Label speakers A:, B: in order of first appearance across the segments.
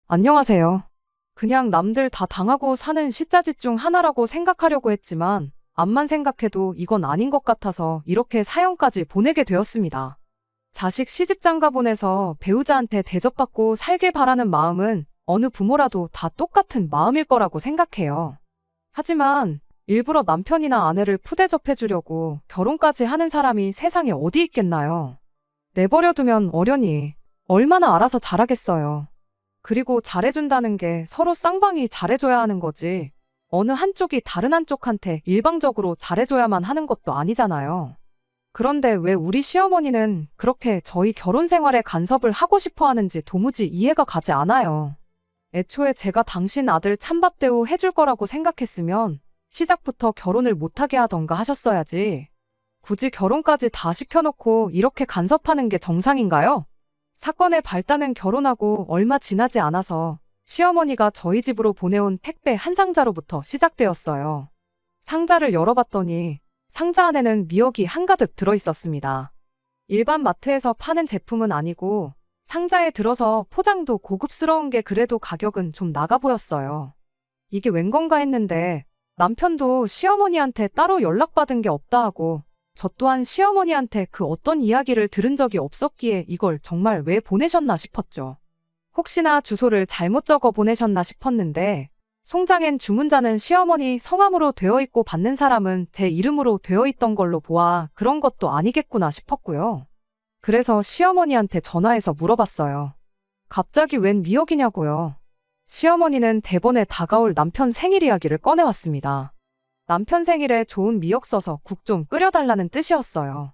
A: 안녕하세요. 그냥 남들 다 당하고 사는 시자짓 중 하나라고 생각하려고 했지만, 암만 생각해도 이건 아닌 것 같아서 이렇게 사연까지 보내게 되었습니다. 자식 시집 장가 보내서 배우자한테 대접받고 살길 바라는 마음은 어느 부모라도 다 똑같은 마음일 거라고 생각해요. 하지만 일부러 남편이나 아내를 푸대접해주려고 결혼까지 하는 사람이 세상에 어디 있겠나요? 내버려두면 어련히 얼마나 알아서 잘하겠어요. 그리고 잘해준다는 게 서로 쌍방이 잘해줘야 하는 거지. 어느 한쪽이 다른 한쪽한테 일방적으로 잘해줘야만 하는 것도 아니잖아요. 그런데 왜 우리 시어머니는 그렇게 저희 결혼 생활에 간섭을 하고 싶어 하는지 도무지 이해가 가지 않아요. 애초에 제가 당신 아들 찬밥 대우 해줄 거라고 생각했으면 시작부터 결혼을 못하게 하던가 하셨어야지. 굳이 결혼까지 다 시켜놓고 이렇게 간섭하는 게 정상인가요? 사건의 발단은 결혼하고 얼마 지나지 않아서 시어머니가 저희 집으로 보내온 택배 한 상자로부터 시작되었어요. 상자를 열어봤더니 상자 안에는 미역이 한가득 들어있었습니다. 일반 마트에서 파는 제품은 아니고 상자에 들어서 포장도 고급스러운 게 그래도 가격은 좀 나가 보였어요. 이게 웬 건가 했는데 남편도 시어머니한테 따로 연락받은 게 없다 하고 저 또한 시어머니한테 그 어떤 이야기를 들은 적이 없었기에 이걸 정말 왜 보내셨나 싶었죠. 혹시나 주소를 잘못 적어 보내셨나 싶었는데 송장엔 주문자는 시어머니 성함으로 되어 있고 받는 사람은 제 이름으로 되어 있던 걸로 보아 그런 것도 아니겠구나 싶었고요. 그래서 시어머니한테 전화해서 물어봤어요. 갑자기 웬 미역이냐고요. 시어머니는 대번에 다가올 남편 생일 이야기를 꺼내왔습니다. 남편 생일에 좋은 미역 써서 국 좀 끓여달라는 뜻이었어요.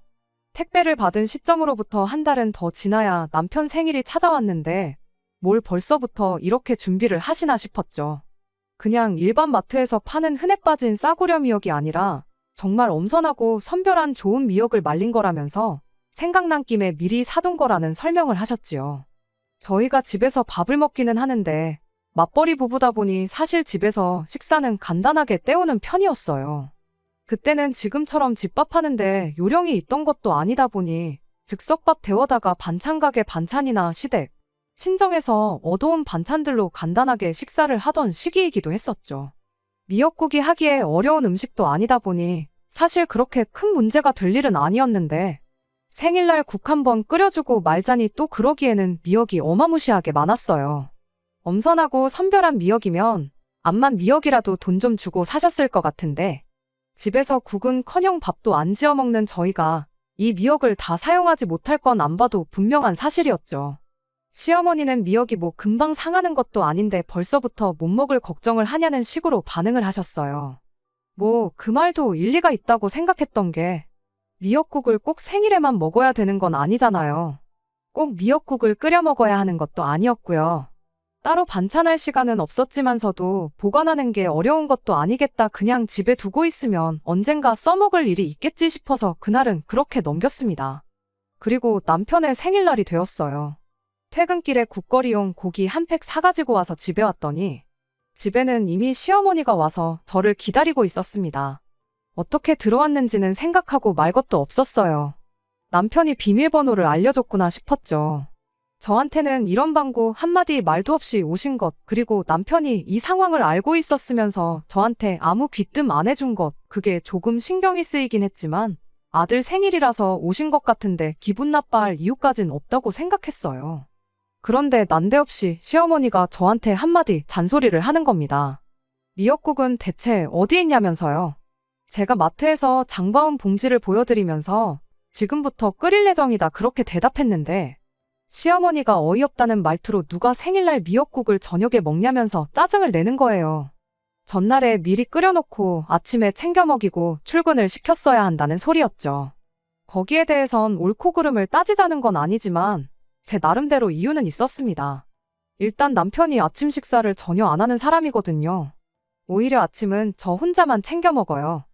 A: 택배를 받은 시점으로부터 한 달은 더 지나야 남편 생일이 찾아왔는데 뭘 벌써부터 이렇게 준비를 하시나 싶었죠. 그냥 일반 마트에서 파는 흔해 빠진 싸구려 미역이 아니라 정말 엄선하고 선별한 좋은 미역을 말린 거라면서 생각난 김에 미리 사둔 거라는 설명을 하셨지요. 저희가 집에서 밥을 먹기는 하는데 맞벌이 부부다 보니 사실 집에서 식사는 간단하게 때우는 편이었어요. 그때는 지금처럼 집밥하는데 요령이 있던 것도 아니다 보니 즉석밥 데워다가 반찬 가게 반찬이나 시댁, 친정에서 얻어온 반찬들로 간단하게 식사를 하던 시기이기도 했었죠. 미역국이 하기에 어려운 음식도 아니다 보니 사실 그렇게 큰 문제가 될 일은 아니었는데 생일날 국 한번 끓여주고 말자니 또 그러기에는 미역이 어마무시하게 많았어요. 엄선하고 선별한 미역이면 암만 미역이라도 돈 좀 주고 사셨을 것 같은데 집에서 국은커녕 밥도 안 지어 먹는 저희가 이 미역을 다 사용하지 못할 건 안 봐도 분명한 사실이었죠. 시어머니는 미역이 뭐 금방 상하는 것도 아닌데 벌써부터 못 먹을 걱정을 하냐는 식으로 반응을 하셨어요. 뭐 그 말도 일리가 있다고 생각했던 게 미역국을 꼭 생일에만 먹어야 되는 건 아니잖아요. 꼭 미역국을 끓여 먹어야 하는 것도 아니었고요. 따로 반찬할 시간은 없었지만서도 보관하는 게 어려운 것도 아니겠다 그냥 집에 두고 있으면 언젠가 써먹을 일이 있겠지 싶어서 그날은 그렇게 넘겼습니다. 그리고 남편의 생일날이 되었어요. 퇴근길에 국거리용 고기 한 팩 사가지고 와서 집에 왔더니 집에는 이미 시어머니가 와서 저를 기다리고 있었습니다. 어떻게 들어왔는지는 생각하고 말 것도 없었어요. 남편이 비밀번호를 알려줬구나 싶었죠. 저한테는 이런 방구 한마디 말도 없이 오신 것, 그리고 남편이 이 상황을 알고 있었으면서 저한테 아무 귀뜸 안 해준 것, 그게 조금 신경이 쓰이긴 했지만 아들 생일이라서 오신 것 같은데 기분 나빠할 이유까진 없다고 생각했어요. 그런데 난데없이 시어머니가 저한테 한마디 잔소리를 하는 겁니다. 미역국은 대체 어디 있냐면서요. 제가 마트에서 장바온 봉지를 보여드리면서 지금부터 끓일 예정이다 그렇게 대답했는데 시어머니가 어이없다는 말투로 누가 생일날 미역국을 저녁에 먹냐면서 짜증을 내는 거예요. 전날에 미리 끓여놓고 아침에 챙겨 먹이고 출근을 시켰어야 한다는 소리였죠. 거기에 대해선 옳고 그름을 따지자는 건 아니지만 제 나름대로 이유는 있었습니다. 일단 남편이 아침 식사를 전혀 안 하는 사람이거든요. 오히려 아침은 저 혼자만 챙겨 먹어요.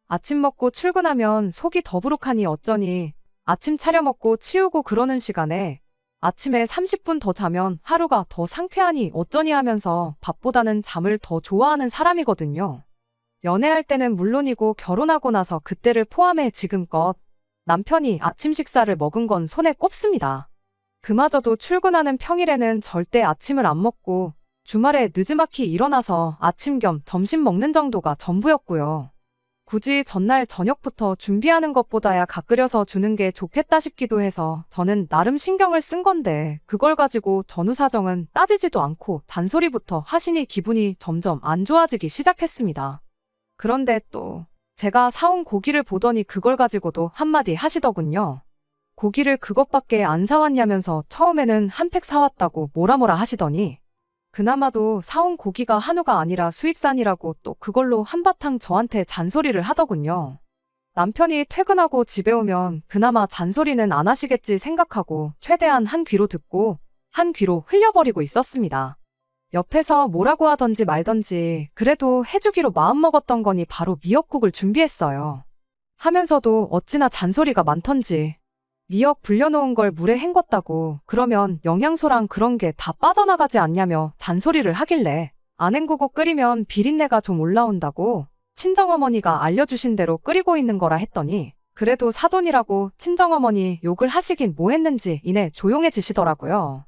A: 아침 먹고 출근하면 속이 더부룩하니 어쩌니 아침 차려 먹고 치우고 그러는 시간에 아침에 30분 더 자면 하루가 더 상쾌하니 어쩌니 하면서 밥보다는 잠을 더 좋아하는 사람이거든요. 연애할 때는 물론이고 결혼하고 나서 그때를 포함해 지금껏 남편이 아침 식사를 먹은 건 손에 꼽습니다. 그마저도 출근하는 평일에는 절대 아침을 안 먹고 주말에 느지막이 일어나서 아침 겸 점심 먹는 정도가 전부였고요. 굳이 전날 저녁부터 준비하는 것보다야 각 끓여서 주는 게 좋겠다 싶기도 해서 저는 나름 신경을 쓴 건데 그걸 가지고 전후 사정은 따지지도 않고 잔소리부터 하시니 기분이 점점 안 좋아지기 시작했습니다. 그런데 또 제가 사온 고기를 보더니 그걸 가지고도 한마디 하시더군요. 고기를 그것밖에 안 사왔냐면서 처음에는 한 팩 사왔다고 뭐라 하시더니 그나마도 사온 고기가 한우가 아니라 수입산이라고 또 그걸로 한바탕 저한테 잔소리를 하더군요. 남편이 퇴근하고 집에 오면 그나마 잔소리는 안 하시겠지 생각하고 최대한 한 귀로 듣고 한 귀로 흘려버리고 있었습니다. 옆에서 뭐라고 하던지 말던지 그래도 해주기로 마음먹었던 거니 바로 미역국을 준비했어요. 하면서도 어찌나 잔소리가 많던지 미역 불려놓은 걸 물에 헹궜다고 그러면 영양소랑 그런 게 다 빠져나가지 않냐며 잔소리를 하길래 안 헹구고 끓이면 비린내가 좀 올라온다고 친정어머니가 알려주신 대로 끓이고 있는 거라 했더니 그래도 사돈이라고 친정어머니 욕을 하시긴 뭐 했는지 이내 조용해지시더라고요.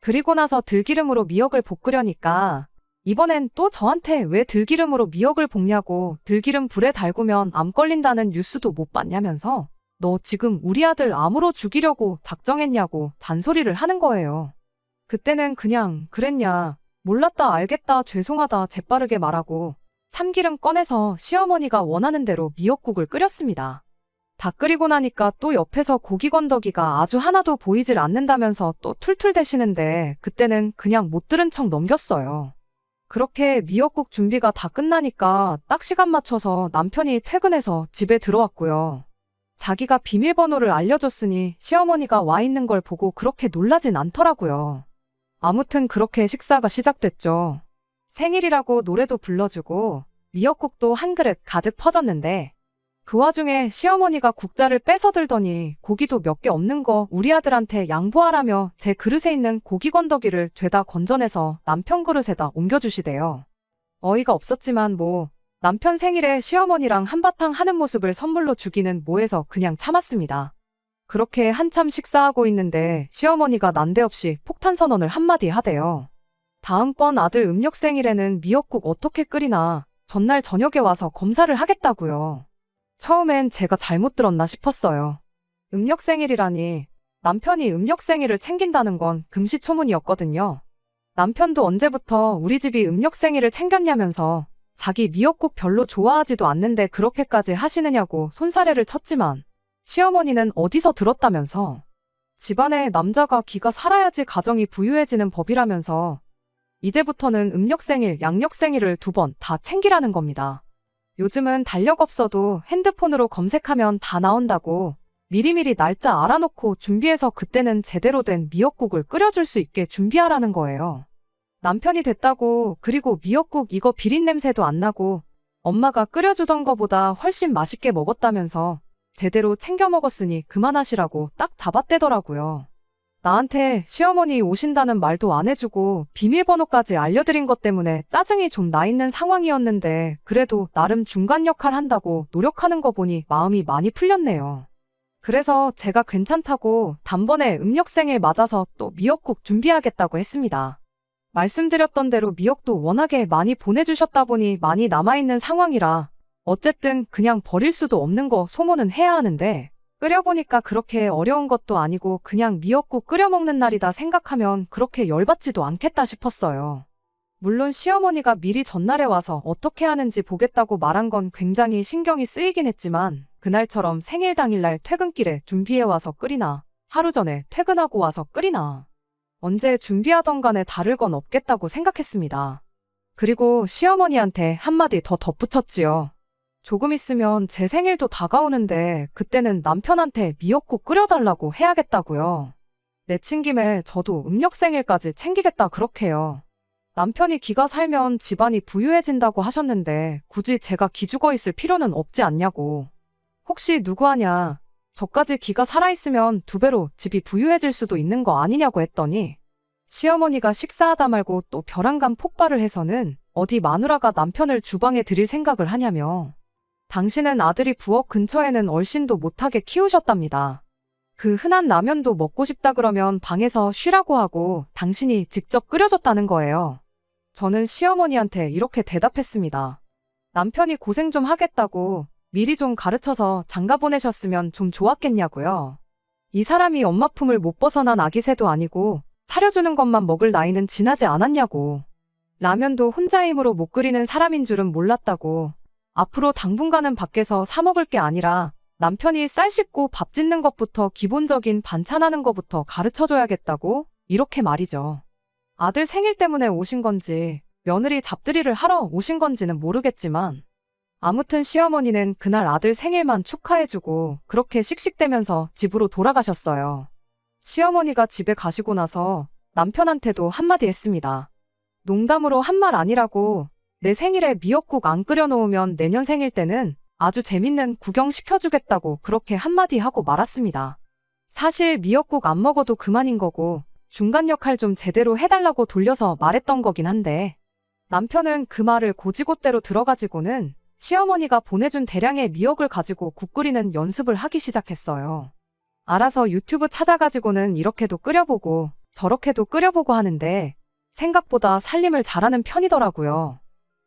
A: 그리고 나서 들기름으로 미역을 볶으려니까 이번엔 또 저한테 왜 들기름으로 미역을 볶냐고 들기름 불에 달구면 암 걸린다는 뉴스도 못 봤냐면서 너 지금 우리 아들 암으로 죽이려고 작정했냐고 잔소리를 하는 거예요. 그때는 그냥 그랬냐, 몰랐다 알겠다 죄송하다 재빠르게 말하고 참기름 꺼내서 시어머니가 원하는 대로 미역국을 끓였습니다. 다 끓이고 나니까 또 옆에서 고기 건더기가 아주 하나도 보이질 않는다면서 또 툴툴대시는데 그때는 그냥 못 들은 척 넘겼어요. 그렇게 미역국 준비가 다 끝나니까 딱 시간 맞춰서 남편이 퇴근해서 집에 들어왔고요. 자기가 비밀번호를 알려줬으니 시어머니가 와 있는 걸 보고 그렇게 놀라진 않더라고요. 아무튼 그렇게 식사가 시작됐죠. 생일이라고 노래도 불러주고 미역국도 한 그릇 가득 퍼졌는데 그 와중에 시어머니가 국자를 뺏어 들더니 고기도 몇 개 없는 거 우리 아들한테 양보하라며 제 그릇에 있는 고기 건더기를 죄다 건져내서 남편 그릇에다 옮겨주시대요. 어이가 없었지만 뭐 남편 생일에 시어머니랑 한바탕 하는 모습을 선물로 주기는 뭐해서 그냥 참았습니다. 그렇게 한참 식사하고 있는데 시어머니가 난데없이 폭탄 선언을 한마디 하대요. 다음번 아들 음력 생일에는 미역국 어떻게 끓이나 전날 저녁에 와서 검사를 하겠다고요. 처음엔 제가 잘못 들었나 싶었어요. 음력 생일이라니 남편이 음력 생일을 챙긴다는 건 금시초문이었거든요. 남편도 언제부터 우리 집이 음력 생일을 챙겼냐면서 자기 미역국 별로 좋아하지도 않는데 그렇게까지 하시느냐고 손사래를 쳤지만 시어머니는 어디서 들었다면서 집안에 남자가 기가 살아야지 가정이 부유해지는 법이라면서 이제부터는 음력생일, 양력생일을 2번 다 챙기라는 겁니다. 요즘은 달력 없어도 핸드폰으로 검색하면 다 나온다고 미리미리 날짜 알아놓고 준비해서 그때는 제대로 된 미역국을 끓여줄 수 있게 준비하라는 거예요. 남편이 됐다고 그리고 미역국 이거 비린냄새도 안 나고 엄마가 끓여주던 거보다 훨씬 맛있게 먹었다면서 제대로 챙겨 먹었으니 그만하시라고 딱 잡아떼더라고요. 나한테 시어머니 오신다는 말도 안 해주고 비밀번호까지 알려드린 것 때문에 짜증이 좀 나 있는 상황이었는데 그래도 나름 중간 역할 한다고 노력하는 거 보니 마음이 많이 풀렸네요. 그래서 제가 괜찮다고 단번에 음력생일 맞아서 또 미역국 준비하겠다고 했습니다. 말씀드렸던 대로 미역도 워낙에 많이 보내주셨다 보니 많이 남아있는 상황이라 어쨌든 그냥 버릴 수도 없는 거 소모는 해야 하는데 끓여보니까 그렇게 어려운 것도 아니고 그냥 미역국 끓여 먹는 날이다 생각하면 그렇게 열받지도 않겠다 싶었어요. 물론 시어머니가 미리 전날에 와서 어떻게 하는지 보겠다고 말한 건 굉장히 신경이 쓰이긴 했지만 그날처럼 생일 당일날 퇴근길에 준비해와서 끓이나 하루 전에 퇴근하고 와서 끓이나 언제 준비하던 간에 다를 건 없겠다고 생각했습니다. 그리고 시어머니한테 한마디 더 덧붙였지요. 조금 있으면 제 생일도 다가오는데 그때는 남편한테 미역국 끓여달라고 해야겠다고요. 내친 김에 저도 음력 생일까지 챙기겠다 그렇게요. 남편이 기가 살면 집안이 부유해진다고 하셨는데 굳이 제가 기죽어 있을 필요는 없지 않냐고. 혹시 누구 아냐. 저까지 기가 살아있으면 2배로 집이 부유해질 수도 있는 거 아니냐고 했더니 시어머니가 식사하다 말고 또 벼랑간 폭발을 해서는 어디 마누라가 남편을 주방에 들일 생각을 하냐며 당신은 아들이 부엌 근처에는 얼씬도 못하게 키우셨답니다. 그 흔한 라면도 먹고 싶다 그러면 방에서 쉬라고 하고 당신이 직접 끓여줬다는 거예요. 저는 시어머니한테 이렇게 대답했습니다. 남편이 고생 좀 하겠다고 미리 좀 가르쳐서 장가 보내셨으면 좀 좋았겠냐고요. 이 사람이 엄마 품을 못 벗어난 아기 새도 아니고 차려주는 것만 먹을 나이는 지나지 않았냐고. 라면도 혼자 힘으로 못 끓이는 사람인 줄은 몰랐다고. 앞으로 당분간은 밖에서 사 먹을 게 아니라 남편이 쌀 씻고 밥 짓는 것부터 기본적인 반찬하는 것부터 가르쳐줘야겠다고 이렇게 말이죠. 아들 생일 때문에 오신 건지 며느리 잡들이를 하러 오신 건지는 모르겠지만 아무튼 시어머니는 그날 아들 생일만 축하해주고 그렇게 씩씩대면서 집으로 돌아가셨어요. 시어머니가 집에 가시고 나서 남편한테도 한마디 했습니다. 농담으로 한 말 아니라고 내 생일에 미역국 안 끓여놓으면 내년 생일 때는 아주 재밌는 구경 시켜주겠다고 그렇게 한마디 하고 말았습니다. 사실 미역국 안 먹어도 그만인 거고 중간 역할 좀 제대로 해달라고 돌려서 말했던 거긴 한데 남편은 그 말을 고지곳대로 들어가지고는 시어머니가 보내준 대량의 미역을 가지고 국 끓이는 연습을 하기 시작했어요. 알아서 유튜브 찾아가지고는 이렇게도 끓여보고 저렇게도 끓여보고 하는데 생각보다 살림을 잘하는 편이더라고요.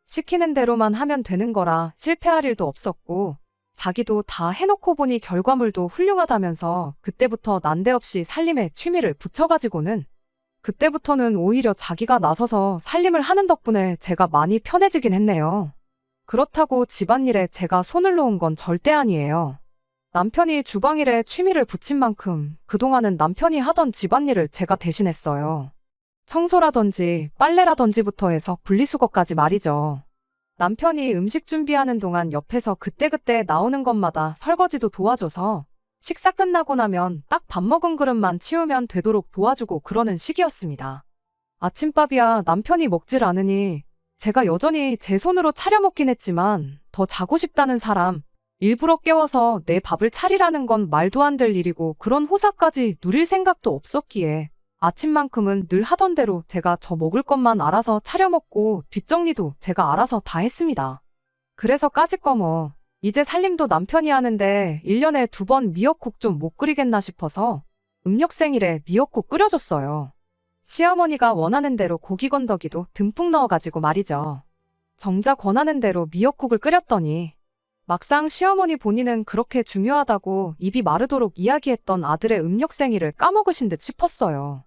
A: 시키는 대로만 하면 되는 거라 실패할 일도 없었고 자기도 다 해놓고 보니 결과물도 훌륭하다면서 그때부터 난데없이 살림에 취미를 붙여가지고는 그때부터는 오히려 자기가 나서서 살림을 하는 덕분에 제가 많이 편해지긴 했네요. 그렇다고 집안일에 제가 손을 놓은 건 절대 아니에요. 남편이 주방일에 취미를 붙인 만큼 그동안은 남편이 하던 집안일을 제가 대신했어요. 청소라든지 빨래라든지부터 해서 분리수거까지 말이죠. 남편이 음식 준비하는 동안 옆에서 그때그때 나오는 것마다 설거지도 도와줘서 식사 끝나고 나면 딱 밥 먹은 그릇만 치우면 되도록 도와주고 그러는 시기였습니다. 아침밥이야 남편이 먹질 않으니 제가 여전히 제 손으로 차려 먹긴 했지만 더 자고 싶다는 사람, 일부러 깨워서 내 밥을 차리라는 건 말도 안 될 일이고 그런 호사까지 누릴 생각도 없었기에 아침만큼은 늘 하던 대로 제가 저 먹을 것만 알아서 차려 먹고 뒷정리도 제가 알아서 다 했습니다. 그래서 까짓거 뭐 이제 살림도 남편이 하는데 1년에 2번 미역국 좀 못 끓이겠나 싶어서 음력생일에 미역국 끓여줬어요. 시어머니가 원하는 대로 고기 건더기도 듬뿍 넣어가지고 말이죠. 정작 원하는 대로 미역국을 끓였더니 막상 시어머니 본인은 그렇게 중요하다고 입이 마르도록 이야기했던 아들의 음력생일을 까먹으신 듯 싶었어요.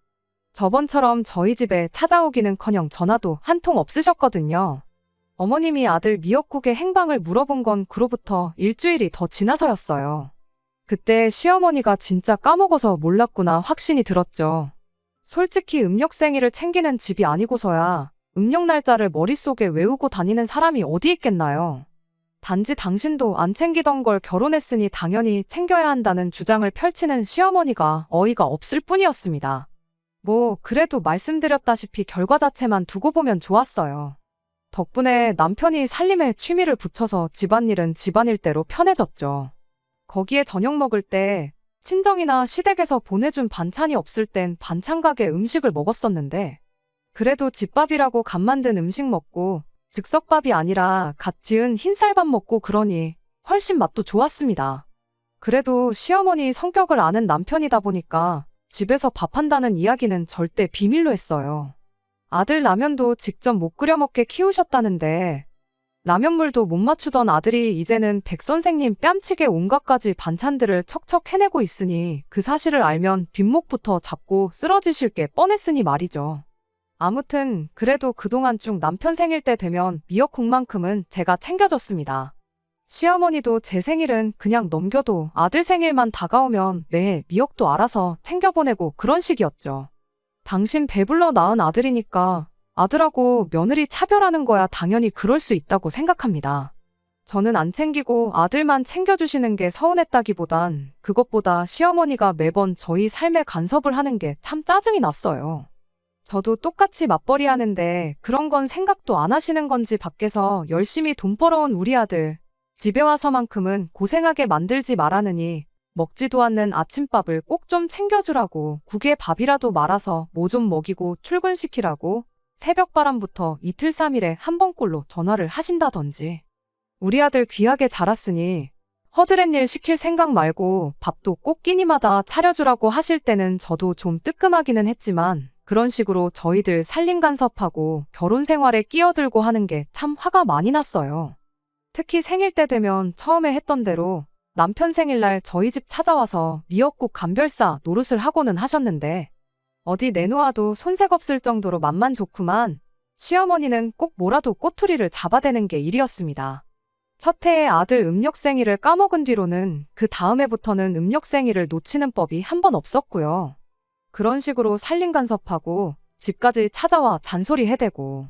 A: 저번처럼 저희 집에 찾아오기는커녕 전화도 한 통 없으셨거든요. 어머님이 아들 미역국의 행방을 물어본 건 그로부터 일주일이 더 지나서였어요. 그때 시어머니가 진짜 까먹어서 몰랐구나 확신이 들었죠. 솔직히 음력생일을 챙기는 집이 아니고서야 음력 날짜를 머릿속에 외우고 다니는 사람이 어디 있겠나요? 단지 당신도 안 챙기던 걸 결혼했으니 당연히 챙겨야 한다는 주장을 펼치는 시어머니가 어이가 없을 뿐이었습니다. 뭐 그래도 말씀드렸다시피 결과 자체만 두고 보면 좋았어요. 덕분에 남편이 살림에 취미를 붙여서 집안일은 집안일대로 편해졌죠. 거기에 저녁 먹을 때 친정이나 시댁에서 보내준 반찬이 없을 땐 반찬 가게 음식을 먹었었는데 그래도 집밥이라고 갓 만든 음식 먹고 즉석밥이 아니라 갓 지은 흰쌀밥 먹고 그러니 훨씬 맛도 좋았습니다. 그래도 시어머니 성격을 아는 남편이다 보니까 집에서 밥한다는 이야기는 절대 비밀로 했어요. 아들 라면도 직접 못 끓여 먹게 키우셨다는데 라면물도 못 맞추던 아들이 이제는 백 선생님 뺨치게 온갖 가지 반찬들을 척척 해내고 있으니 그 사실을 알면 뒷목부터 잡고 쓰러지실 게 뻔했으니 말이죠. 아무튼 그래도 그동안 쭉 남편 생일 때 되면 미역국만큼은 제가 챙겨줬습니다. 시어머니도 제 생일은 그냥 넘겨도 아들 생일만 다가오면 매해 미역도 알아서 챙겨보내고 그런 식이었죠. 당신 배불러 낳은 아들이니까 아들하고 며느리 차별하는 거야 당연히 그럴 수 있다고 생각합니다. 저는 안 챙기고 아들만 챙겨주시는 게 서운했다기보단 그것보다 시어머니가 매번 저희 삶에 간섭을 하는 게 참 짜증이 났어요. 저도 똑같이 맞벌이 하는데 그런 건 생각도 안 하시는 건지 밖에서 열심히 돈 벌어온 우리 아들 집에 와서만큼은 고생하게 만들지 말라느니 먹지도 않는 아침밥을 꼭 좀 챙겨주라고 국에 밥이라도 말아서 뭐 좀 먹이고 출근시키라고 새벽바람부터 이틀 3일에 한 번꼴로 전화를 하신다던지 우리 아들 귀하게 자랐으니 허드렛 일 시킬 생각 말고 밥도 꼭 끼니마다 차려주라고 하실 때는 저도 좀 뜨끔하기는 했지만 그런 식으로 저희들 살림 간섭하고 결혼 생활에 끼어들고 하는 게 참 화가 많이 났어요. 특히 생일 때 되면 처음에 했던 대로 남편 생일날 저희 집 찾아와서 미역국 감별사 노릇을 하고는 하셨는데 어디 내놓아도 손색 없을 정도로 맛만 좋구만 시어머니는 꼭 뭐라도 꼬투리를 잡아대는 게 일이었습니다. 첫 해에 아들 음력생일을 까먹은 뒤로는 그 다음 해부터는 음력생일을 놓치는 법이 한 번 없었고요. 그런 식으로 살림 간섭하고 집까지 찾아와 잔소리 해대고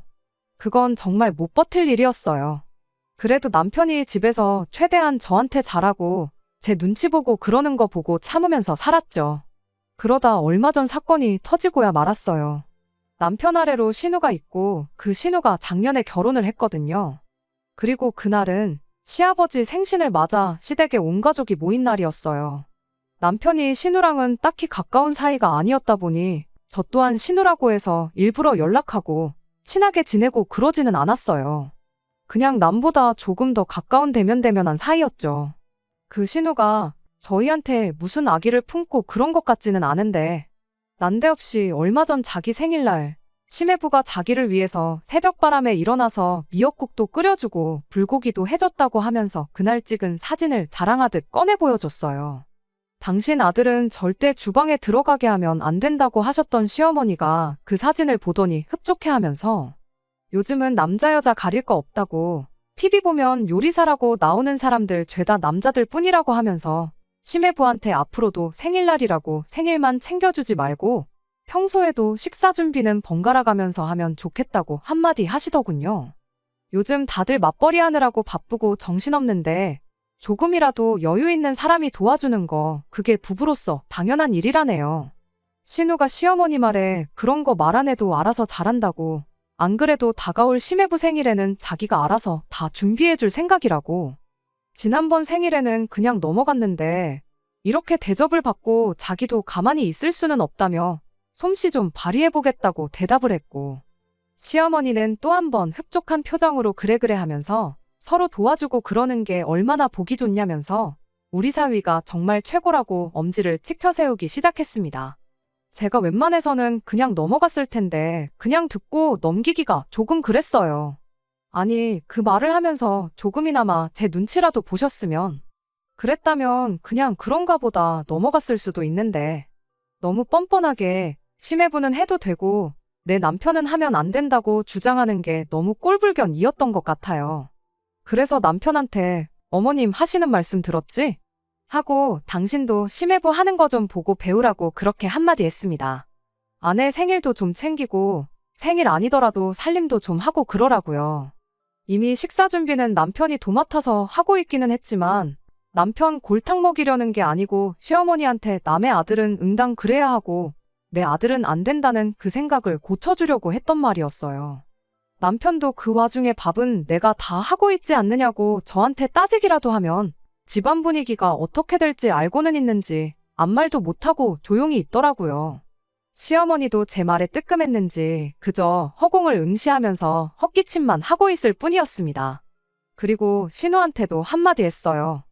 A: 그건 정말 못 버틸 일이었어요. 그래도 남편이 집에서 최대한 저한테 잘하고 제 눈치 보고 그러는 거 보고 참으면서 살았죠. 그러다 얼마 전 사건이 터지고야 말았어요. 남편 아래로 신우가 있고 그 신우가 작년에 결혼을 했거든요. 그리고 그날은 시아버지 생신을 맞아 시댁에 온 가족이 모인 날이었어요. 남편이 신우랑은 딱히 가까운 사이가 아니었다 보니 저 또한 신우라고 해서 일부러 연락하고 친하게 지내고 그러지는 않았어요. 그냥 남보다 조금 더 가까운 대면대면한 사이였죠. 그 신우가 저희한테 무슨 아기를 품고 그런 것 같지는 않은데 난데없이 얼마 전 자기 생일날 시매부가 자기를 위해서 새벽바람에 일어나서 미역국도 끓여주고 불고기도 해줬다고 하면서 그날 찍은 사진을 자랑하듯 꺼내 보여줬어요. 당신 아들은 절대 주방에 들어가게 하면 안 된다고 하셨던 시어머니가 그 사진을 보더니 흡족해하면서 요즘은 남자 여자 가릴 거 없다고 TV 보면 요리사라고 나오는 사람들 죄다 남자들 뿐이라고 하면서 시매부한테 앞으로도 생일날이라고 생일만 챙겨주지 말고 평소에도 식사 준비는 번갈아 가면서 하면 좋겠다고 한마디 하시더군요. 요즘 다들 맞벌이 하느라고 바쁘고 정신없는데 조금이라도 여유 있는 사람이 도와주는 거 그게 부부로서 당연한 일이라네요. 신우가 시어머니 말에 그런 거 말 안 해도 알아서 잘한다고 안 그래도 다가올 시매부 생일에는 자기가 알아서 다 준비해 줄 생각이라고. 지난번 생일에는 그냥 넘어갔는데 이렇게 대접을 받고 자기도 가만히 있을 수는 없다며 솜씨 좀 발휘해보겠다고 대답을 했고 시어머니는 또 한 번 흡족한 표정으로 그래 하면서 서로 도와주고 그러는 게 얼마나 보기 좋냐면서 우리 사위가 정말 최고라고 엄지를 찍혀 세우기 시작했습니다. 제가 웬만해서는 그냥 넘어갔을 텐데 그냥 듣고 넘기기가 조금 그랬어요. 아니, 그 말을 하면서 조금이나마 제 눈치라도 보셨으면 그랬다면 그냥 그런가 보다 넘어갔을 수도 있는데 너무 뻔뻔하게 시매부는 해도 되고 내 남편은 하면 안 된다고 주장하는 게 너무 꼴불견이었던 것 같아요. 그래서 남편한테 어머님 하시는 말씀 들었지? 하고 당신도 시매부 하는 거 좀 보고 배우라고 그렇게 한마디 했습니다. 아내 생일도 좀 챙기고 생일 아니더라도 살림도 좀 하고 그러라고요. 이미 식사 준비는 남편이 도맡아서 하고 있기는 했지만 남편 골탕 먹이려는 게 아니고 시어머니한테 남의 아들은 응당 그래야 하고 내 아들은 안 된다는 그 생각을 고쳐주려고 했던 말이었어요. 남편도 그 와중에 밥은 내가 다 하고 있지 않느냐고 저한테 따지기라도 하면 집안 분위기가 어떻게 될지 알고는 있는지 아무 말도 못하고 조용히 있더라고요. 시어머니도 제 말에 뜨끔했는지 그저 허공을 응시하면서 헛기침만 하고 있을 뿐이었습니다. 그리고 신우한테도 한마디 했어요.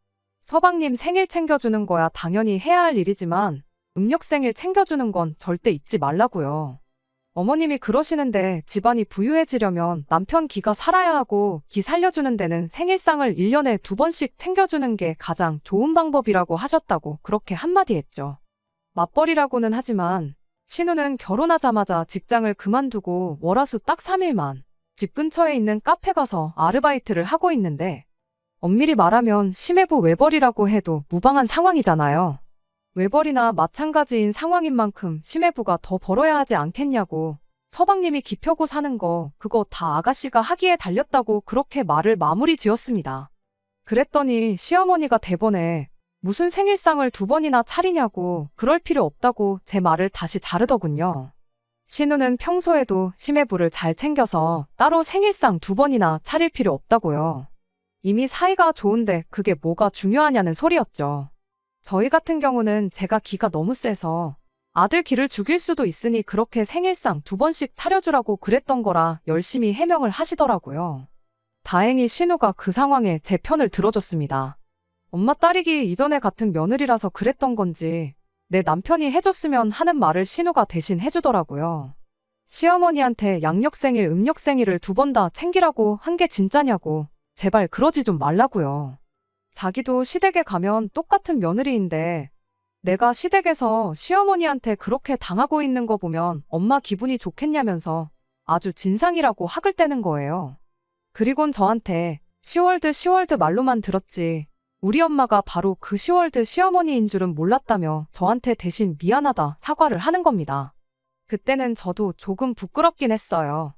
A: 서방님 생일 챙겨주는 거야 당연히 해야 할 일이지만 음력생일 챙겨주는 건 절대 잊지 말라고요. 어머님이 그러시는데 집안이 부유해지려면 남편 기가 살아야 하고 기 살려주는 데는 생일상을 1년에 2번씩 챙겨주는 게 가장 좋은 방법이라고 하셨다고 그렇게 한마디 했죠. 맞벌이라고는 하지만 신우는 결혼하자마자 직장을 그만두고 월화수 딱 3일만 집 근처에 있는 카페 가서 아르바이트를 하고 있는데 엄밀히 말하면 시매부 외벌이라고 해도 무방한 상황이잖아요. 외벌이나 마찬가지인 상황인 만큼 시매부가 더 벌어야 하지 않겠냐고 서방님이 기펴고 사는 거 그거 다 아가씨가 하기에 달렸다고 그렇게 말을 마무리 지었습니다. 그랬더니 시어머니가 대번에 무슨 생일상을 2번이나 차리냐고 그럴 필요 없다고 제 말을 다시 자르더군요. 신우는 평소에도 시매부를 잘 챙겨서 따로 생일상 2번이나 차릴 필요 없다고요. 이미 사이가 좋은데 그게 뭐가 중요하냐는 소리였죠. 저희 같은 경우는 제가 기가 너무 세서 아들 기를 죽일 수도 있으니 그렇게 생일상 2번씩 차려주라고 그랬던 거라 열심히 해명을 하시더라고요. 다행히 신우가 그 상황에 제 편을 들어줬습니다. 엄마 딸이기 이전에 같은 며느리라서 그랬던 건지 내 남편이 해줬으면 하는 말을 신우가 대신 해주더라고요. 시어머니한테 양력생일, 음력생일을 2번 다 챙기라고 한 게 진짜냐고. 제발 그러지 좀 말라고요. 자기도 시댁에 가면 똑같은 며느리인데 내가 시댁에서 시어머니한테 그렇게 당하고 있는 거 보면 엄마 기분이 좋겠냐면서 아주 진상이라고 학을 떼는 거예요. 그리곤 저한테 시월드 시월드 말로만 들었지 우리 엄마가 바로 그 시월드 시어머니인 줄은 몰랐다며 저한테 대신 미안하다 사과를 하는 겁니다. 그때는 저도 조금 부끄럽긴 했어요.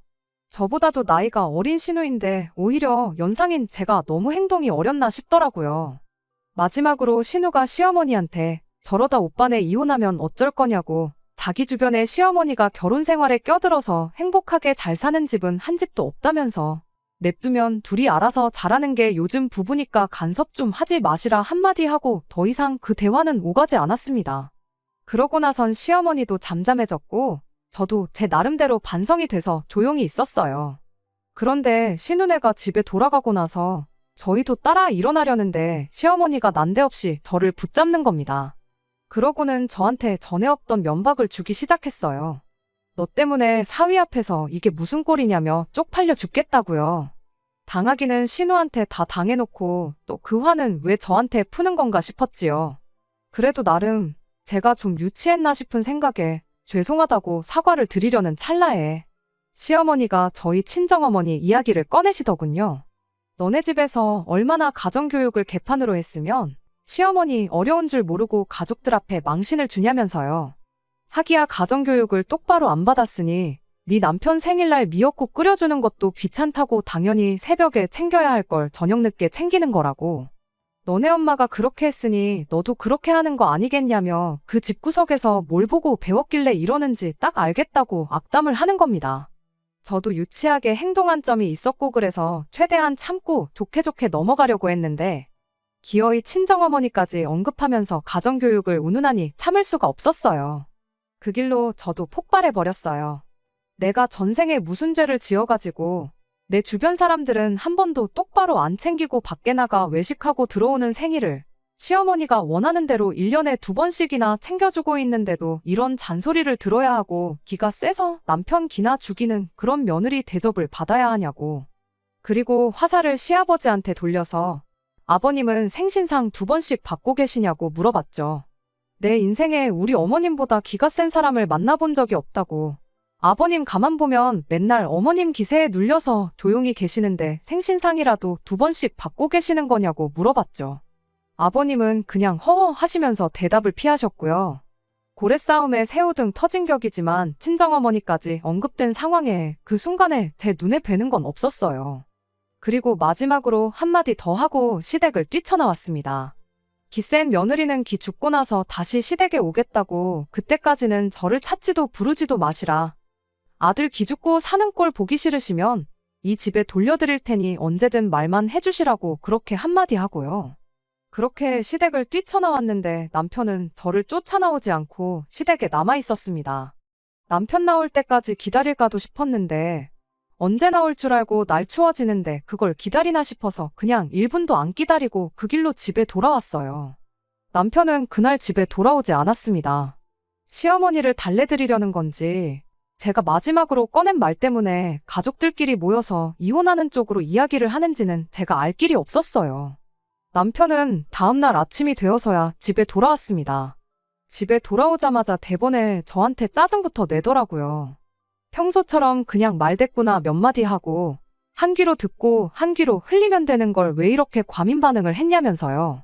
A: 저보다도 나이가 어린 신우인데 오히려 연상인 제가 너무 행동이 어렸나 싶더라고요. 마지막으로 신우가 시어머니한테 저러다 오빠네 이혼하면 어쩔 거냐고 자기 주변에 시어머니가 결혼 생활에 껴들어서 행복하게 잘 사는 집은 한 집도 없다면서 냅두면 둘이 알아서 잘하는 게 요즘 부부니까 간섭 좀 하지 마시라 한마디 하고 더 이상 그 대화는 오가지 않았습니다. 그러고 나선 시어머니도 잠잠해졌고 저도 제 나름대로 반성이 돼서 조용히 있었어요. 그런데 신우네가 집에 돌아가고 나서 저희도 따라 일어나려는데 시어머니가 난데없이 저를 붙잡는 겁니다. 그러고는 저한테 전에 없던 면박을 주기 시작했어요. 너 때문에 사위 앞에서 이게 무슨 꼴이냐며 쪽팔려 죽겠다고요. 당하기는 신우한테 다 당해놓고 또 그 화는 왜 저한테 푸는 건가 싶었지요. 그래도 나름 제가 좀 유치했나 싶은 생각에 죄송하다고 사과를 드리려는 찰나에 시어머니가 저희 친정어머니 이야기를 꺼내시더군요. 너네 집에서 얼마나 가정교육을 개판으로 했으면 시어머니 어려운 줄 모르고 가족들 앞에 망신을 주냐면서요. 하기야 가정교육을 똑바로 안 받았으니 네 남편 생일날 미역국 끓여주는 것도 귀찮다고 당연히 새벽에 챙겨야 할 걸 저녁 늦게 챙기는 거라고. 너네 엄마가 그렇게 했으니 너도 그렇게 하는 거 아니겠냐며 그 집구석에서 뭘 보고 배웠길래 이러는지 딱 알겠다고 악담을 하는 겁니다. 저도 유치하게 행동한 점이 있었고 그래서 최대한 참고 좋게 좋게 넘어가려고 했는데 기어이 친정어머니까지 언급하면서 가정교육을 운운하니 참을 수가 없었어요. 그 길로 저도 폭발해버렸어요. 내가 전생에 무슨 죄를 지어가지고 내 주변 사람들은 한 번도 똑바로 안 챙기고 밖에 나가 외식하고 들어오는 생일을 시어머니가 원하는 대로 1년에 2번씩이나 챙겨주고 있는데도 이런 잔소리를 들어야 하고 기가 세서 남편 기나 죽이는 그런 며느리 대접을 받아야 하냐고. 그리고 화살을 시아버지한테 돌려서 아버님은 생신상 2번씩 받고 계시냐고 물어봤죠. 내 인생에 우리 어머님보다 기가 센 사람을 만나본 적이 없다고. 아버님 가만 보면 맨날 어머님 기세에 눌려서 조용히 계시는데 생신상이라도 2번씩 받고 계시는 거냐고 물어봤죠. 아버님은 그냥 허허 하시면서 대답을 피하셨고요. 고래 싸움에 새우등 터진 격이지만 친정어머니까지 언급된 상황에 그 순간에 제 눈에 뵈는 건 없었어요. 그리고 마지막으로 한마디 더 하고 시댁을 뛰쳐나왔습니다. 기센 며느리는 기 죽고 나서 다시 시댁에 오겠다고 그때까지는 저를 찾지도 부르지도 마시라. 아들 기죽고 사는 꼴 보기 싫으시면 이 집에 돌려드릴 테니 언제든 말만 해주시라고 그렇게 한마디 하고요. 그렇게 시댁을 뛰쳐나왔는데 남편은 저를 쫓아나오지 않고 시댁에 남아있었습니다. 남편 나올 때까지 기다릴까도 싶었는데 언제 나올 줄 알고 날 추워지는데 그걸 기다리나 싶어서 그냥 1분도 안 기다리고 그 길로 집에 돌아왔어요. 남편은 그날 집에 돌아오지 않았습니다. 시어머니를 달래드리려는 건지 제가 마지막으로 꺼낸 말 때문에 가족들끼리 모여서 이혼하는 쪽으로 이야기를 하는지는 제가 알 길이 없었어요. 남편은 다음날 아침이 되어서야 집에 돌아왔습니다. 집에 돌아오자마자 대번에 저한테 짜증부터 내더라고요. 평소처럼 그냥 말대꾸나 몇 마디 하고 한 귀로 듣고 한 귀로 흘리면 되는 걸 왜 이렇게 과민 반응을 했냐면서요.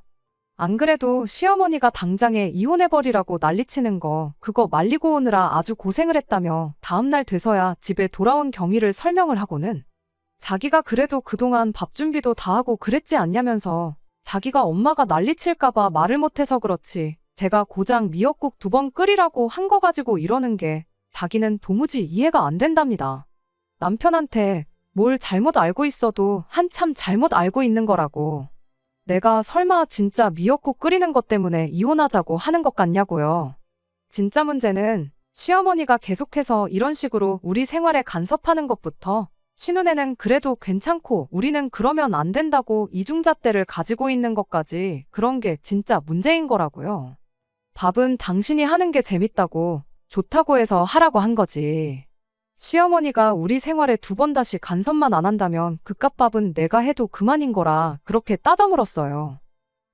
A: 안 그래도 시어머니가 당장에 이혼해버리라고 난리치는 거 그거 말리고 오느라 아주 고생을 했다며 다음날 돼서야 집에 돌아온 경위를 설명을 하고는 자기가 그래도 그동안 밥 준비도 다 하고 그랬지 않냐면서 자기가 엄마가 난리칠까봐 말을 못해서 그렇지 제가 고작 미역국 2번 끓이라고 한 거 가지고 이러는 게 자기는 도무지 이해가 안 된답니다. 남편한테 뭘 잘못 알고 있어도 한참 잘못 알고 있는 거라고. 내가 설마 진짜 미역국 끓이는 것 때문에 이혼하자고 하는 것 같냐고요. 진짜 문제는 시어머니가 계속해서 이런 식으로 우리 생활에 간섭하는 것부터 신혼에는 그래도 괜찮고 우리는 그러면 안 된다고 이중잣대를 가지고 있는 것까지 그런 게 진짜 문제인 거라고요. 밥은 당신이 하는 게 재밌다고 좋다고 해서 하라고 한 거지. 시어머니가 우리 생활에 두 번 다시 간섭만 안 한다면 그깟 밥은 내가 해도 그만인 거라 그렇게 따져 물었어요.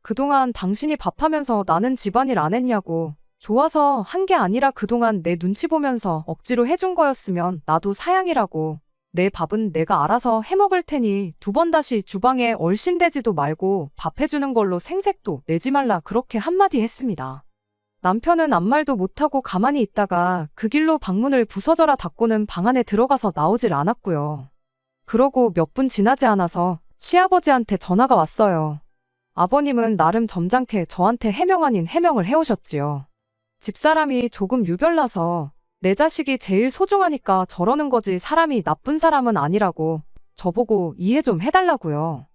A: 그동안 당신이 밥하면서 나는 집안일 안 했냐고. 좋아서 한 게 아니라 그동안 내 눈치 보면서 억지로 해준 거였으면 나도 사양이라고. 내 밥은 내가 알아서 해먹을 테니 두 번 다시 주방에 얼씬대지도 말고 밥 해주는 걸로 생색도 내지 말라 그렇게 한마디 했습니다. 남편은 아무 말도 못하고 가만히 있다가 그 길로 방문을 부서져라 닫고는 방 안에 들어가서 나오질 않았고요. 그러고 몇 분 지나지 않아서 시아버지한테 전화가 왔어요. 아버님은 나름 점잖게 저한테 해명 아닌 해명을 해오셨지요. 집사람이 조금 유별나서 내 자식이 제일 소중하니까 저러는 거지 사람이 나쁜 사람은 아니라고 저보고 이해 좀 해달라고요.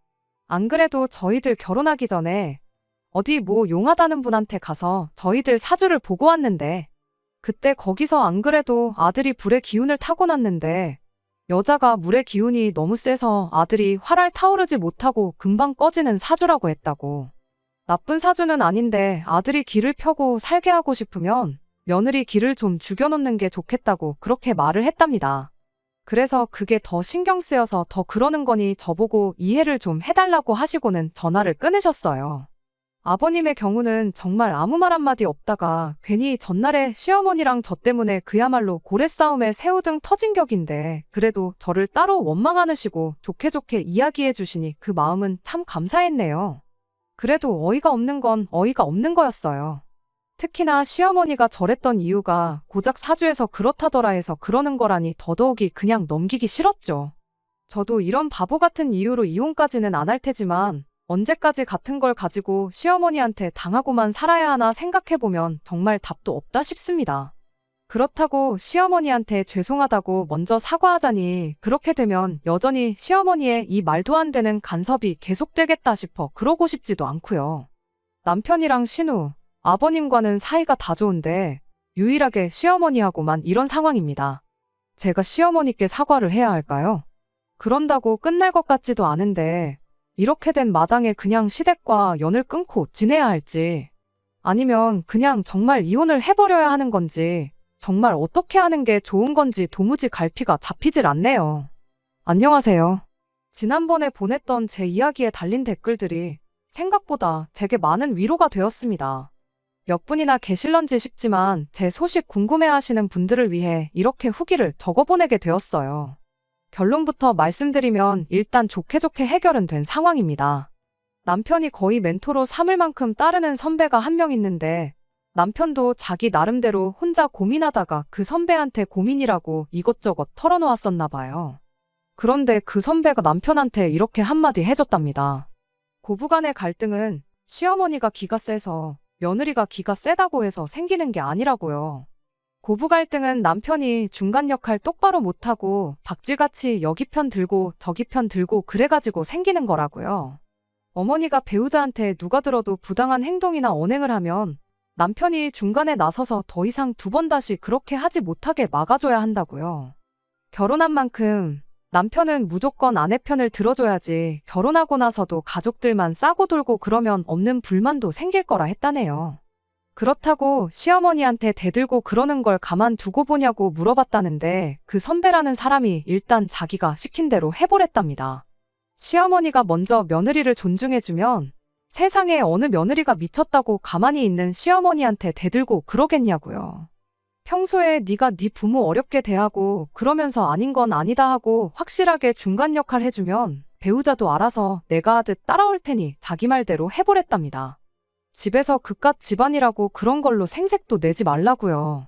A: 안 그래도 저희들 결혼하기 전에 어디 뭐 용하다는 분한테 가서 저희들 사주를 보고 왔는데 그때 거기서 안 그래도 아들이 불의 기운을 타고났는데 여자가 물의 기운이 너무 세서 아들이 활알 타오르지 못하고 금방 꺼지는 사주라고 했다고. 나쁜 사주는 아닌데 아들이 길을 펴고 살게 하고 싶으면 며느리 길을 좀 죽여놓는 게 좋겠다고 그렇게 말을 했답니다. 그래서 그게 더 신경 쓰여서 더 그러는 거니 저보고 이해를 좀 해달라고 하시고는 전화를 끊으셨어요. 아버님의 경우는 정말 아무 말 한마디 없다가 괜히 전날에 시어머니랑 저 때문에 그야말로 고래 싸움에 새우등 터진 격인데 그래도 저를 따로 원망 않으시고 좋게 좋게 이야기해 주시니 그 마음은 참 감사했네요. 그래도 어이가 없는 건 어이가 없는 거였어요. 특히나 시어머니가 저랬던 이유가 고작 사주에서 그렇다더라 해서 그러는 거라니 더더욱이 그냥 넘기기 싫었죠. 저도 이런 바보 같은 이유로 이혼까지는 안 할 테지만 언제까지 같은 걸 가지고 시어머니한테 당하고만 살아야 하나 생각해보면 정말 답도 없다 싶습니다. 그렇다고 시어머니한테 죄송하다고 먼저 사과하자니 그렇게 되면 여전히 시어머니의 이 말도 안 되는 간섭이 계속되겠다 싶어 그러고 싶지도 않고요. 남편이랑 신우, 아버님과는 사이가 다 좋은데 유일하게 시어머니하고만 이런 상황입니다. 제가 시어머니께 사과를 해야 할까요? 그런다고 끝날 것 같지도 않은데 이렇게 된 마당에 그냥 시댁과 연을 끊고 지내야 할지 아니면 그냥 정말 이혼을 해버려야 하는 건지 정말 어떻게 하는 게 좋은 건지 도무지 갈피가 잡히질 않네요. 안녕하세요. 지난번에 보냈던 제 이야기에 달린 댓글들이 생각보다 제게 많은 위로가 되었습니다. 몇 분이나 계실런지 싶지만 제 소식 궁금해하시는 분들을 위해 이렇게 후기를 적어보내게 되었어요. 결론부터 말씀드리면 일단 좋게 좋게 해결은 된 상황입니다. 남편이 거의 멘토로 삼을 만큼 따르는 선배가 한 명 있는데 남편도 자기 나름대로 혼자 고민하다가 그 선배한테 고민이라고 이것저것 털어놓았었나 봐요. 그런데 그 선배가 남편한테 이렇게 한마디 해줬답니다. 고부간의 갈등은 시어머니가 기가 세서 며느리가 기가 세다고 해서 생기는 게 아니라고요. 고부 갈등은 남편이 중간 역할 똑바로 못하고 박쥐같이 여기 편 들고 저기 편 들고 그래가지고 생기는 거라고요. 어머니가 배우자한테 누가 들어도 부당한 행동이나 언행을 하면 남편이 중간에 나서서 더 이상 두 번 다시 그렇게 하지 못하게 막아줘야 한다고요. 결혼한 만큼 남편은 무조건 아내 편을 들어줘야지 결혼하고 나서도 가족들만 싸고 돌고 그러면 없는 불만도 생길 거라 했다네요. 그렇다고 시어머니한테 대들고 그러는 걸 가만 두고 보냐고 물어봤다는데 그 선배라는 사람이 일단 자기가 시킨 대로 해보랬답니다. 시어머니가 먼저 며느리를 존중해주면 세상에 어느 며느리가 미쳤다고 가만히 있는 시어머니한테 대들고 그러겠냐고요. 평소에 네가 네 부모 어렵게 대하고 그러면서 아닌 건 아니다 하고 확실하게 중간 역할 해주면 배우자도 알아서 내가 하듯 따라올 테니 자기 말대로 해보랬답니다. 집에서 그깟 집안이라고 그런 걸로 생색도 내지 말라고요.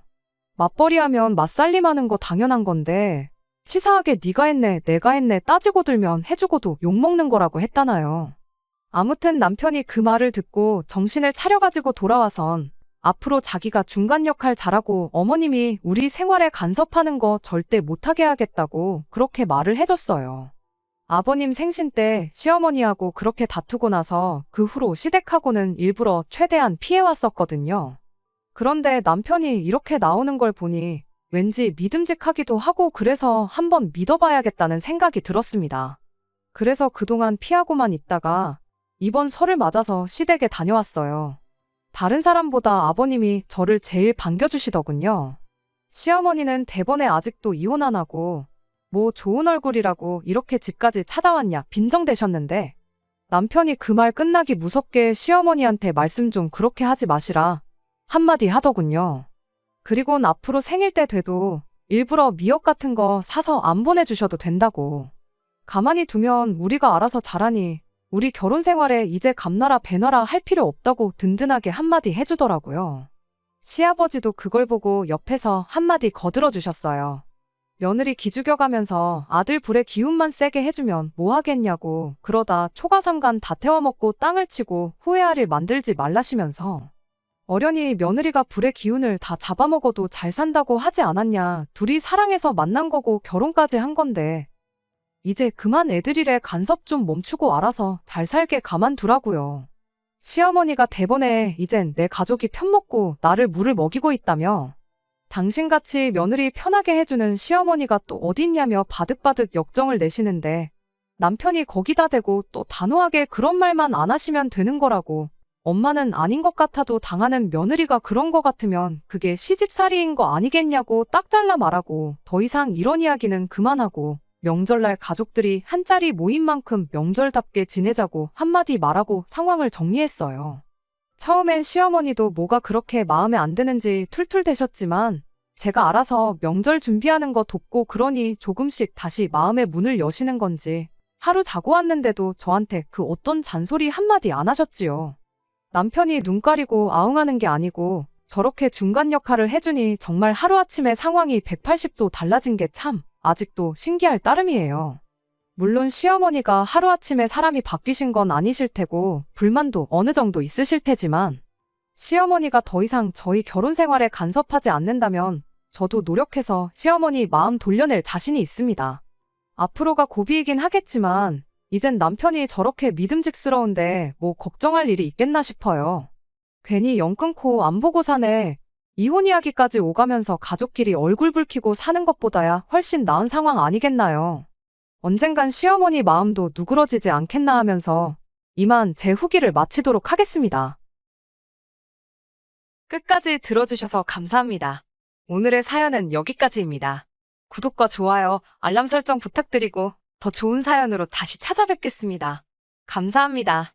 A: 맞벌이하면 맞살림하는 거 당연한 건데 치사하게 네가 했네 내가 했네 따지고 들면 해주고도 욕먹는 거라고 했다나요. 아무튼 남편이 그 말을 듣고 정신을 차려가지고 돌아와선 앞으로 자기가 중간 역할 잘하고 어머님이 우리 생활에 간섭하는 거 절대 못하게 하겠다고 그렇게 말을 해줬어요. 아버님 생신 때 시어머니하고 그렇게 다투고 나서 그 후로 시댁하고는 일부러 최대한 피해왔었거든요. 그런데 남편이 이렇게 나오는 걸 보니 왠지 믿음직하기도 하고 그래서 한번 믿어봐야겠다는 생각이 들었습니다. 그래서 그동안 피하고만 있다가 이번 설을 맞아서 시댁에 다녀왔어요. 다른 사람보다 아버님이 저를 제일 반겨주시더군요. 시어머니는 대번에 아직도 이혼 안 하고 뭐 좋은 얼굴이라고 이렇게 집까지 찾아왔냐 빈정대셨는데 남편이 그 말 끝나기 무섭게 시어머니한테 말씀 좀 그렇게 하지 마시라 한마디 하더군요. 그리곤 앞으로 생일 때 돼도 일부러 미역 같은 거 사서 안 보내주셔도 된다고. 가만히 두면 우리가 알아서 잘하니 우리 결혼 생활에 이제 감나라 배나라 할 필요 없다고 든든하게 한마디 해주더라고요. 시아버지도 그걸 보고 옆에서 한마디 거들어 주셨어요. 며느리 기죽여가면서 아들 불에 기운만 세게 해주면 뭐 하겠냐고 그러다 초가삼간 다 태워먹고 땅을 치고 후회할 일 만들지 말라시면서 어련히 며느리가 불의 기운을 다 잡아먹어도 잘 산다고 하지 않았냐. 둘이 사랑해서 만난 거고 결혼까지 한 건데 이제 그만 애들일에 간섭 좀 멈추고 알아서 잘 살게 가만두라고요. 시어머니가 대번에 이젠 내 가족이 편먹고 나를 물을 먹이고 있다며 당신같이 며느리 편하게 해주는 시어머니가 또 어딨냐며 바득바득 역정을 내시는데 남편이 거기다 대고 또 단호하게 그런 말만 안 하시면 되는 거라고. 엄마는 아닌 것 같아도 당하는 며느리가 그런 거 같으면 그게 시집살이인 거 아니겠냐고 딱 잘라 말하고 더 이상 이런 이야기는 그만하고 명절날 가족들이 한 자리 모인 만큼 명절답게 지내자고 한마디 말하고 상황을 정리했어요. 처음엔 시어머니도 뭐가 그렇게 마음에 안 드는지 툴툴대셨지만 제가 알아서 명절 준비하는 거 돕고 그러니 조금씩 다시 마음의 문을 여시는 건지 하루 자고 왔는데도 저한테 그 어떤 잔소리 한마디 안 하셨지요. 남편이 눈 가리고 아웅하는 게 아니고 저렇게 중간 역할을 해주니 정말 하루아침에 상황이 180도 달라진 게 참 아직도 신기할 따름이에요. 물론 시어머니가 하루아침에 사람이 바뀌신 건 아니실 테고 불만도 어느 정도 있으실 테지만 시어머니가 더 이상 저희 결혼 생활에 간섭하지 않는다면 저도 노력해서 시어머니 마음 돌려낼 자신이 있습니다. 앞으로가 고비이긴 하겠지만 이젠 남편이 저렇게 믿음직스러운데 뭐 걱정할 일이 있겠나 싶어요. 괜히 영 끊고 안 보고 사네. 이혼 이야기까지 오가면서 가족끼리 얼굴 붉히고 사는 것보다야 훨씬 나은 상황 아니겠나요? 언젠간 시어머니 마음도 누그러지지 않겠나 하면서 이만 제 후기를 마치도록 하겠습니다. 끝까지 들어주셔서 감사합니다. 오늘의 사연은 여기까지입니다. 구독과 좋아요, 알람 설정 부탁드리고 더 좋은 사연으로 다시 찾아뵙겠습니다. 감사합니다.